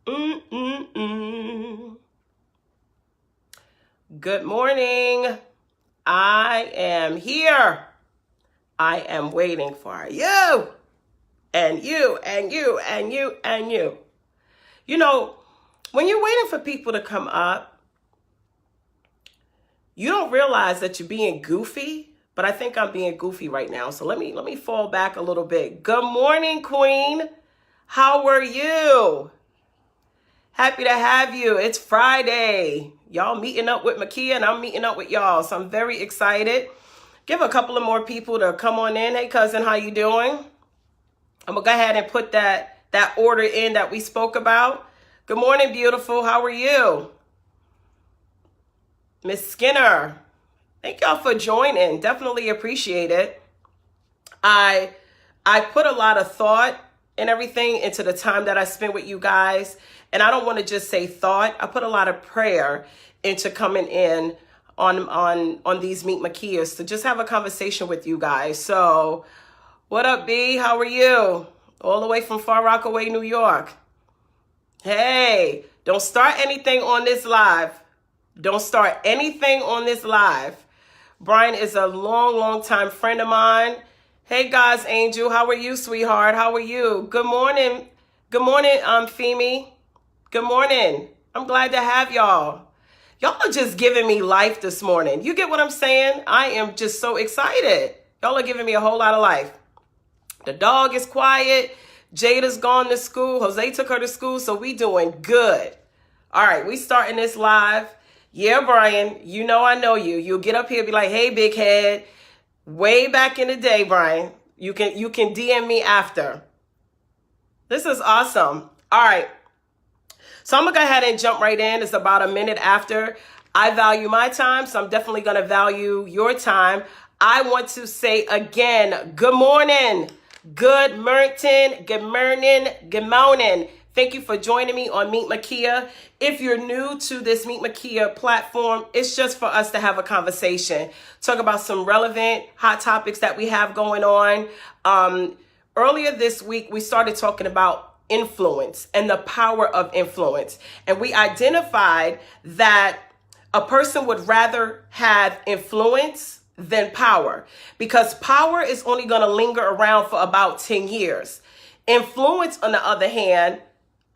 Mm-mm-mm. Good morning. I am here. I am waiting for you and you and you and you and you. You know, when you're waiting for people to come up, you don't realize that you're being goofy, but I think I'm being goofy right now. So let me fall back a little bit. Good morning, Queen. How are you? Happy to have you. It's Friday. Y'all meeting up with Makia and I'm meeting up with y'all. So I'm very excited. Give a couple of more people to come on in. Hey, cousin, how you doing? I'm going to go ahead and put that order in that we spoke about. Good morning, beautiful. How are you? Miss Skinner. Thank y'all for joining. Definitely appreciate it. I put a lot of thought and everything into the time that I spent with you guys. And I don't want to just say thought. I put a lot of prayer into coming in on these Meet Makias to just have a conversation with you guys. So what up, B? How are you? All the way from Far Rockaway, New York. Hey, don't start anything on this live. Don't start anything on this live. Brian is a long time friend of mine. Hey, God's angel. How are you, sweetheart? How are you? Good morning. Good morning, Femi. Good morning. I'm glad to have y'all. Y'all are just giving me life this morning. You get what I'm saying? I am just so excited. Y'all are giving me a whole lot of life. The dog is quiet. Jada's gone to school. Jose took her to school, so we doing good. All right, we starting this live. Yeah, Brian, you know I know you. You'll get up here and be like, hey, big head. Way back in the day, Brian. You can DM me after. This is awesome. All right. So I'm going to go ahead and jump right in. It's about a minute after. I value my time, so I'm definitely going to value your time. I want to say again, good morning. Good morning. Good morning. Good morning. Thank you for joining me on Meet Makia. If you're new to this Meet Makia platform, it's just for us to have a conversation. Talk about some relevant, hot topics that we have going on. Earlier this week, we started talking about influence and the power of influence. And we identified that a person would rather have influence than power, because power is only going to linger around for about 10 years. Influence, on the other hand,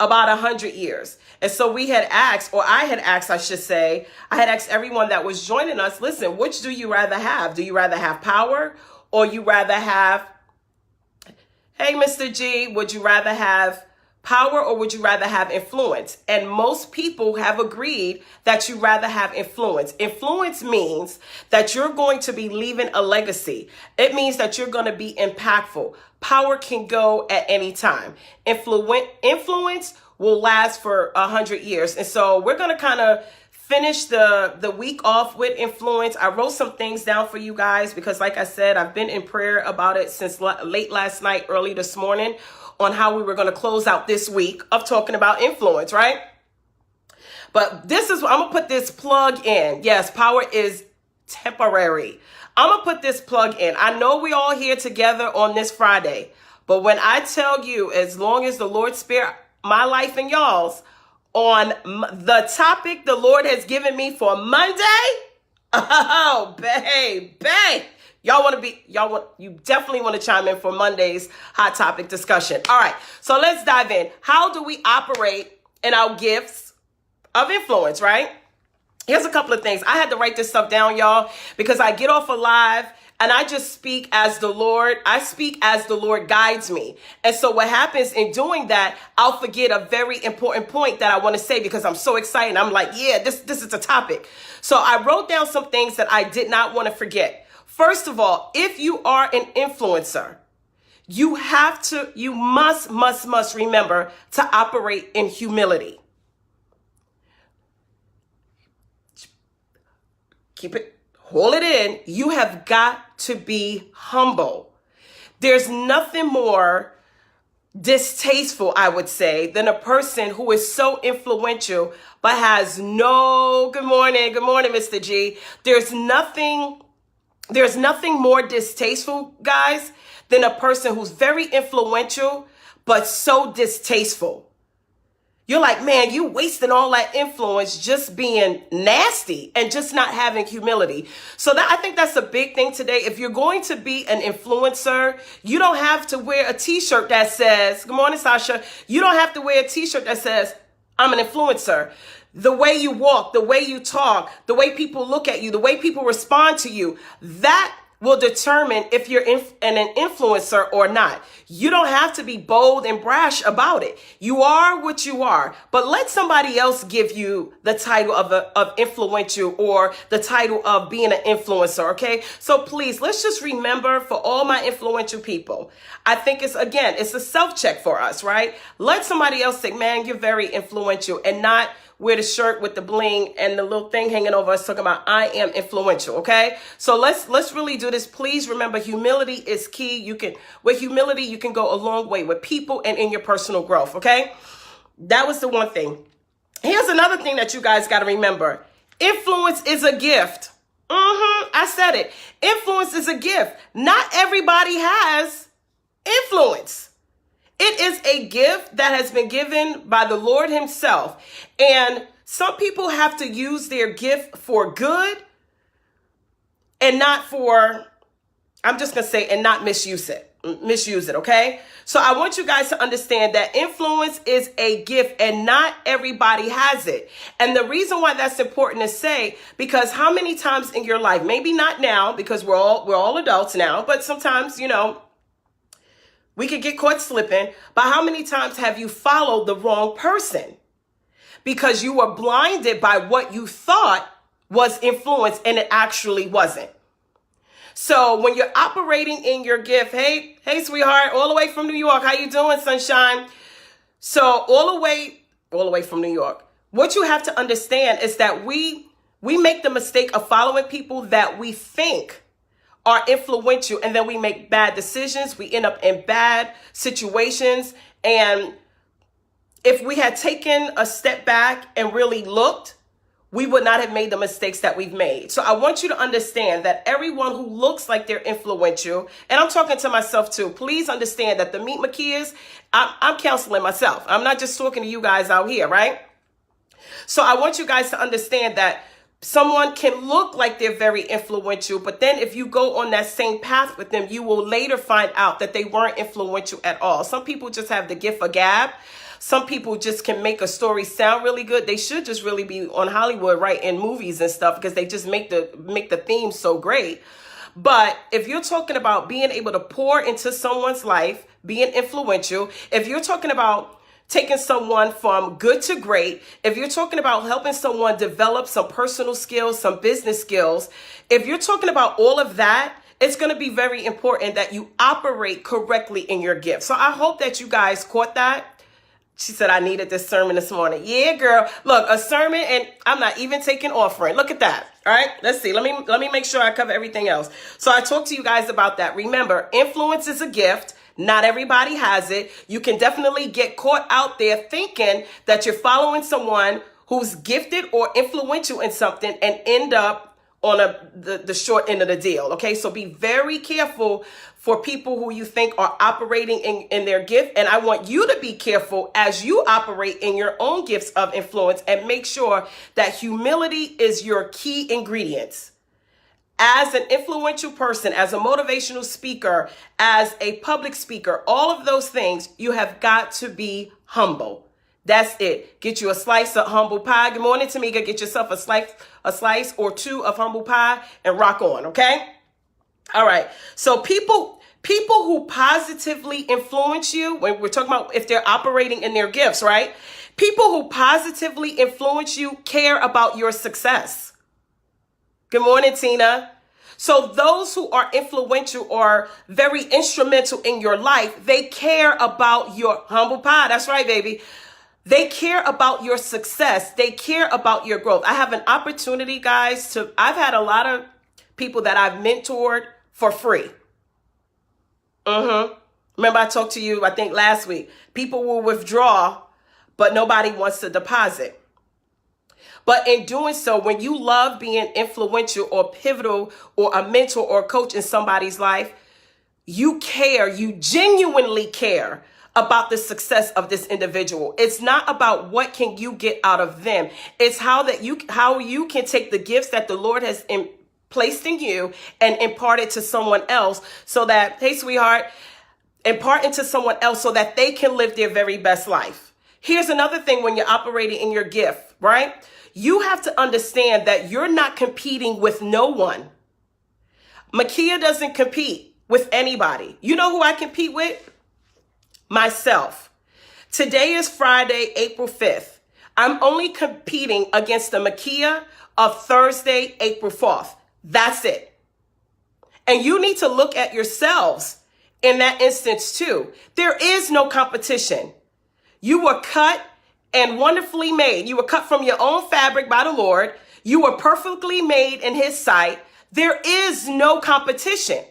about 100 years. And so we had asked, or I had asked, I should say, I had asked everyone that was joining us, listen, which do you rather have? Do you rather have power, or you rather have, hey, Mr. G, would you rather have power or would you rather have influence? And most people have agreed that you rather have influence. Influence means that you're going to be leaving a legacy. It means that you're going to be impactful. Power can go at any time. Influence will last for 100 years. And so we're going to kind of finish the week off with influence. I wrote some things down for you guys because, like I said, I've been in prayer about it since late last night, early this morning, on how we were going to close out this week of talking about influence, right? But this is, I'm going to put this plug in. Yes, power is temporary. I'm going to put this plug in. I know we all here together on this Friday, but when I tell you, as long as the Lord spare my life and y'all's, on the topic the Lord has given me for Monday, oh, babe. You definitely want to chime in for Monday's hot topic discussion. All right, so let's dive in. How do we operate in our gifts of influence, right? Here's a couple of things. I had to write this stuff down, y'all, because I get off a live and I just speak as the Lord. I speak as the Lord guides me. And so what happens in doing that, I'll forget a very important point that I want to say because I'm so excited. I'm like, yeah, this is a topic. So I wrote down some things that I did not want to forget. First of all, if you are an influencer, you must remember to operate in humility. Hold it in. You have got to be humble. There's nothing more distasteful, I would say, than a person who is so influential but has no, good morning, Mr. G. There's nothing more distasteful, guys, than a person who's very influential but so distasteful. You're like, man, you wasting all that influence just being nasty and just not having humility. So that, I think that's a big thing today. If you're going to be an influencer, you don't have to wear a t-shirt that says, good morning, Sasha. You don't have to wear a t-shirt that says, I'm an influencer. The way you walk, the way you talk, the way people look at you, the way people respond to you, that will determine if you're an influencer or not. You don't have to be bold and brash about it. You are what you are, but let somebody else give you the title of influential or the title of being an influencer, okay? So please, let's just remember, for all my influential people, I think it's a self-check for us, right? Let somebody else say, man, you're very influential, and not wear the shirt with the bling and the little thing hanging over us talking about I am influential, okay? So let's really do this. Please remember, humility is key. With humility, you can go a long way with people and in your personal growth, okay? That was the one thing. Here's another thing that you guys got to remember. Influence is a gift. I said it. Influence is a gift. Not everybody has influence. It is a gift that has been given by the Lord himself. And some people have to use their gift for good and not for, I'm just going to say, and not misuse it, okay? So I want you guys to understand that influence is a gift and not everybody has it. And the reason why that's important to say, because how many times in your life, maybe not now because we're all adults now, but sometimes, we could get caught slipping, but how many times have you followed the wrong person because you were blinded by what you thought was influence and it actually wasn't? So when you're operating in your gift, hey, sweetheart, all the way from New York. How you doing, sunshine? So all the way from New York. What you have to understand is that we make the mistake of following people that we think are influential, and then we make bad decisions. We end up in bad situations. And if we had taken a step back and really looked, we would not have made the mistakes that we've made. So I want you to understand that everyone who looks like they're influential, and I'm talking to myself too, please understand that the Meet Makias, I'm counseling myself. I'm not just talking to you guys out here, right? So I want you guys to understand that someone can look like they're very influential, but then if you go on that same path with them, you will later find out that they weren't influential at all. Some people just have the gift of gab. Some people just can make a story sound really good. They should just really be on Hollywood, right, in movies and stuff, because they just make the theme so great. But if you're talking about being able to pour into someone's life, being influential, if you're talking about taking someone from good to great, if you're talking about helping someone develop some personal skills, some business skills, if you're talking about all of that, it's going to be very important that you operate correctly in your gift. So I hope that you guys caught that. She said, I needed this sermon this morning. Yeah, girl. Look, a sermon, and I'm not even taking offering. Look at that. All right, let's see. Let me make sure I cover everything else. So I talked to you guys about that. Remember, influence is a gift. Not everybody has it. You can definitely get caught out there thinking that you're following someone who's gifted or influential in something and end up on the short end of the deal. Okay, so be very careful for people who you think are operating in their gift. And I want you to be careful as you operate in your own gifts of influence, and make sure that humility is your key ingredients. As an influential person, as a motivational speaker, as a public speaker, all of those things, you have got to be humble. That's it. Get you a slice of humble pie. Good morning, Tamika. Get yourself a slice or two of humble pie and rock on, okay? All right. So people who positively influence you, when we're talking about if they're operating in their gifts, right? People who positively influence you care about your success. Good morning, Tina. So those who are influential or very instrumental in your life, they care about your humble pie. That's right, baby. They care about your success. They care about your growth. I have an opportunity, guys, I've had a lot of people that I've mentored for free. Remember I talked to you, I think last week, people will withdraw, but nobody wants to deposit. But in doing so, when you love being influential or pivotal or a mentor or coach in somebody's life, you care, you genuinely care about the success of this individual. It's not about what can you get out of them. It's how you can take the gifts that the Lord has placed in you and impart it to someone else so that, hey, sweetheart, impart into someone else so that they can live their very best life. Here's another thing when you're operating in your gift, right? You have to understand that you're not competing with no one. Makia doesn't compete with anybody. You know who I compete with? Myself. Today is Friday, April 5th. I'm only competing against the Makia of Thursday, April 4th. That's it. And you need to look at yourselves in that instance too. There is no competition. You were cut and wonderfully made. You were cut from your own fabric by the Lord. You were perfectly made in his sight. There is no competition.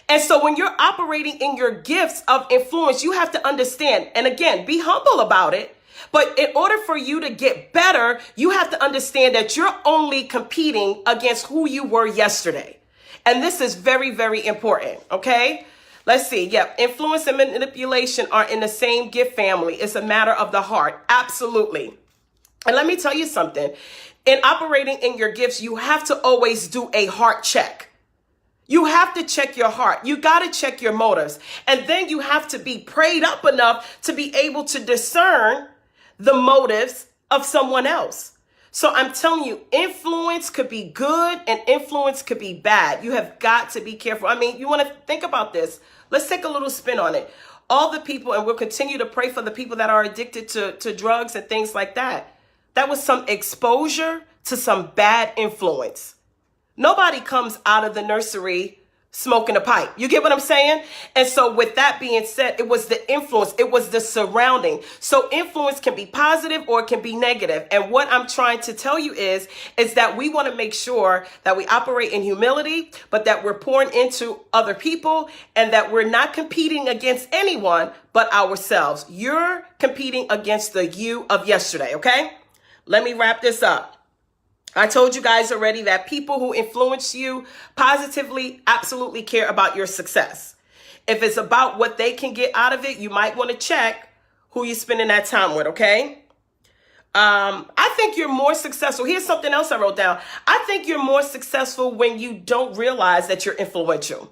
And so when you're operating in your gifts of influence, you have to understand, and again, be humble about it. But in order for you to get better, you have to understand that you're only competing against who you were yesterday. And this is very, very important. Okay. Let's see. Yep. Influence and manipulation are in the same gift family. It's a matter of the heart. Absolutely. And let me tell you something. In operating in your gifts, you have to always do a heart check. You have to check your heart. You got to check your motives. And then you have to be prayed up enough to be able to discern the motives of someone else. So I'm telling you, influence could be good and influence could be bad. You have got to be careful. I mean, you want to think about this. Let's take a little spin on it. All the people, and we'll continue to pray for the people that are addicted to drugs and things like that. That was some exposure to some bad influence. Nobody comes out of the nursery smoking a pipe. You get what I'm saying? And so with that being said, it was the influence. It was the surrounding. So influence can be positive or it can be negative. And what I'm trying to tell you is that we want to make sure that we operate in humility, but that we're pouring into other people and that we're not competing against anyone but ourselves. You're competing against the you of yesterday. Okay? Let me wrap this up. I told you guys already that people who influence you positively absolutely care about your success. If it's about what they can get out of it, you might want to check who you're spending that time with, okay? I think you're more successful. Here's something else I wrote down. I think you're more successful when you don't realize that you're influential.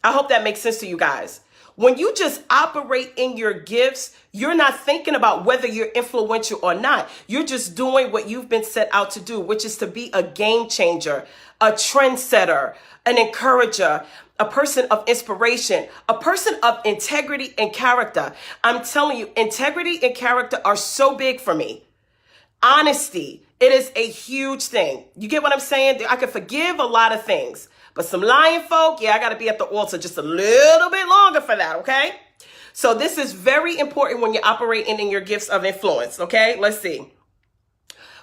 I hope that makes sense to you guys. When you just operate in your gifts, you're not thinking about whether you're influential or not. You're just doing what you've been set out to do, which is to be a game changer, a trendsetter, an encourager, a person of inspiration, a person of integrity and character. I'm telling you, integrity and character are so big for me. Honesty, it is a huge thing. You get what I'm saying? I can forgive a lot of things. But some lying folk, yeah, I got to be at the altar just a little bit longer for that, okay? So this is very important when you're operating in your gifts of influence, okay? Let's see.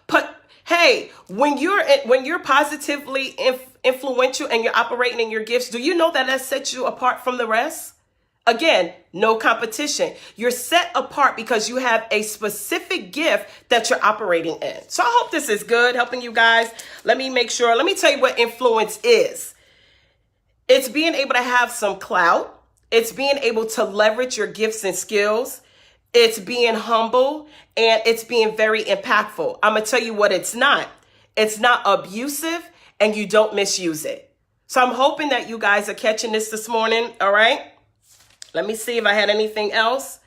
But hey, when you're positively influential and you're operating in your gifts, do you know that sets you apart from the rest? Again, no competition. You're set apart because you have a specific gift that you're operating in. So I hope this is good, helping you guys. Let me tell you what influence is. It's being able to have some clout. It's being able to leverage your gifts and skills. It's being humble and it's being very impactful. I'm going to tell you what it's not. It's not abusive and you don't misuse it. So I'm hoping that you guys are catching this morning. All right. Let me see if I had anything else.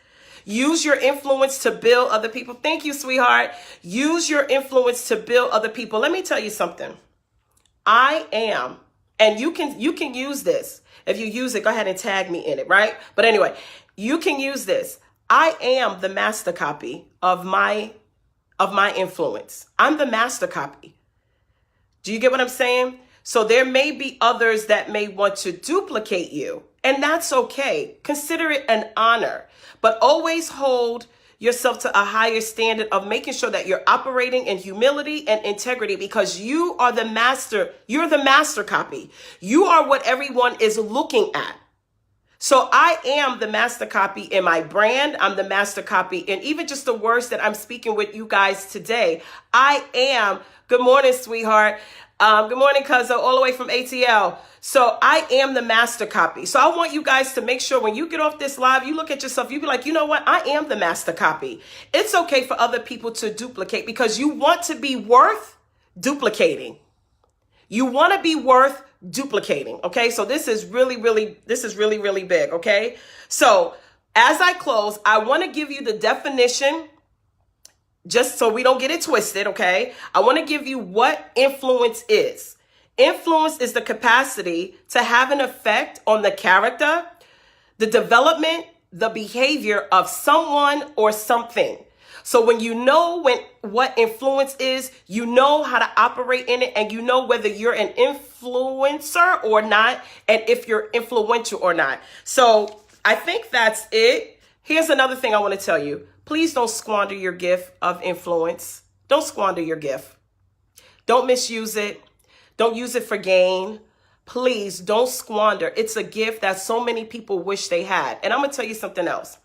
Use your influence to build other people. Thank you, sweetheart. Use your influence to build other people. Let me tell you something. I am. And you can use this. If you use it, go ahead and tag me in it, right? But anyway, you can use this. I am the master copy of my influence. I'm the master copy. Do you get what I'm saying? So there may be others that may want to duplicate you, and that's okay. Consider it an honor, but always hold yourself to a higher standard of making sure that you're operating in humility and integrity because you are the master. You're the master copy. You are what everyone is looking at. So I am the master copy in my brand. I'm the master copy in even just the words that I'm speaking with you guys today. I am. Good morning, sweetheart. Good morning, Cuzzo, all the way from ATL. So I am the master copy. So I want you guys to make sure when you get off this live, you look at yourself, you be like, you know what? I am the master copy. It's okay for other people to duplicate because you want to be worth duplicating. You want to be worth duplicating. Okay. So this is really big. Okay. So as I close, I want to give you the definition just so we don't get it twisted. Okay. I want to give you what influence is. Influence is the capacity to have an effect on the character, the development, the behavior of someone or something. So when you know what influence is, you know how to operate in it, and you know whether you're an influencer or not, and if you're influential or not. So I think that's it. Here's another thing I want to tell you. Please don't squander your gift of influence. Don't squander your gift. Don't misuse it. Don't use it for gain. Please don't squander. It's a gift that so many people wish they had. And I'm going to tell you something else.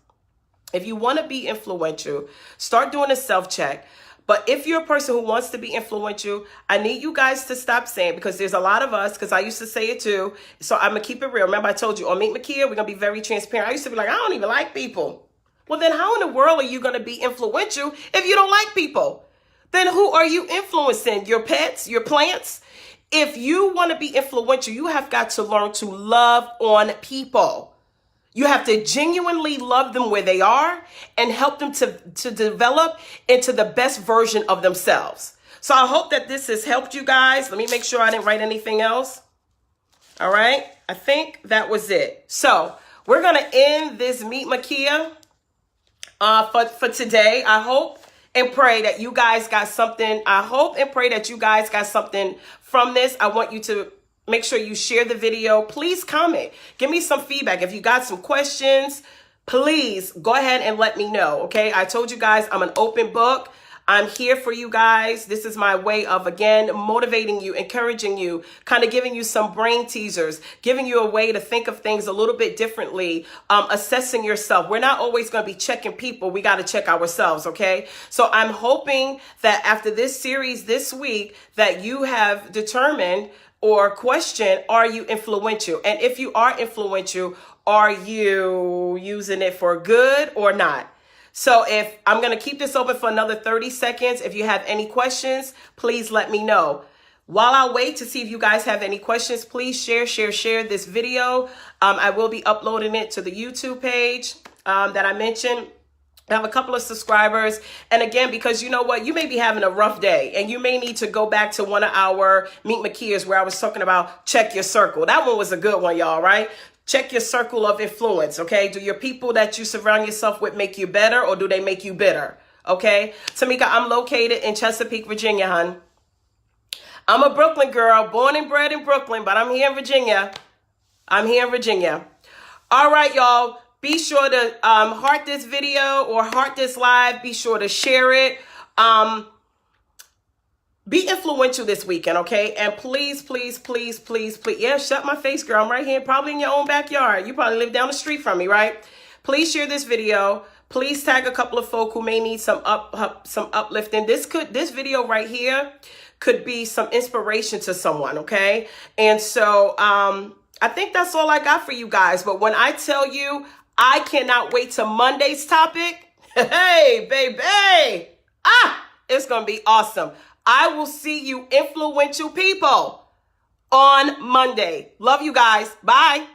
If you want to be influential, start doing a self-check. But if you're a person who wants to be influential, I need you guys to stop saying, because there's a lot of us, because I used to say it too. So I'm going to keep it real. Remember, I told you on Meet Makia, we're going to be very transparent. I used to be like, I don't even like people. Well, then how in the world are you going to be influential if you don't like people? Then who are you influencing? Your pets, your plants? If you want to be influential, you have got to learn to love on people. You have to genuinely love them where they are and help them to develop into the best version of themselves. So I hope that this has helped you guys. Let me make sure I didn't write anything else. All right. I think that was it. So we're going to end this Meet Makia for today. I hope and pray that you guys got something. I hope and pray that you guys got something from this. I want you to make sure you share the video. Please comment. Give me some feedback. If you got some questions, please go ahead and let me know. Okay. I told you guys I'm an open book. I'm here for you guys. This is my way of, again, motivating you, encouraging you, kind of giving you some brain teasers, giving you a way to think of things a little bit differently, assessing yourself. We're not always going to be checking people. We got to check ourselves. Okay. So I'm hoping that after this series this week that you have determined or question, are you influential? And if you are influential, are you using it for good or not? So if I'm going to keep this open for another 30 seconds. If you have any questions, please let me know. While I wait to see if you guys have any questions, please share this video. I will be uploading it to the YouTube page that I mentioned. I have a couple of subscribers. And again, because you know what, you may be having a rough day and you may need to go back to one of our Meet Makias where I was talking about check your circle. That one was a good one, y'all, right? Check your circle of influence, okay? Do your people that you surround yourself with make you better, or do they make you bitter, okay? Tamika, I'm located in Chesapeake, Virginia, hon. I'm a Brooklyn girl, born and bred in Brooklyn, but I'm here in Virginia. I'm here in Virginia. All right, y'all. Be sure to heart this video or heart this live. Be sure to share it. Be influential this weekend, okay? And please. Yeah, shut my face, girl. I'm right here, probably in your own backyard. You probably live down the street from me, right? Please share this video. Please tag a couple of folk who may need some uplifting. This video right here could be some inspiration to someone, okay? And so I think that's all I got for you guys. But when I tell you, I cannot wait till Monday's topic. Hey, baby. It's going to be awesome. I will see you influential people on Monday. Love you guys. Bye.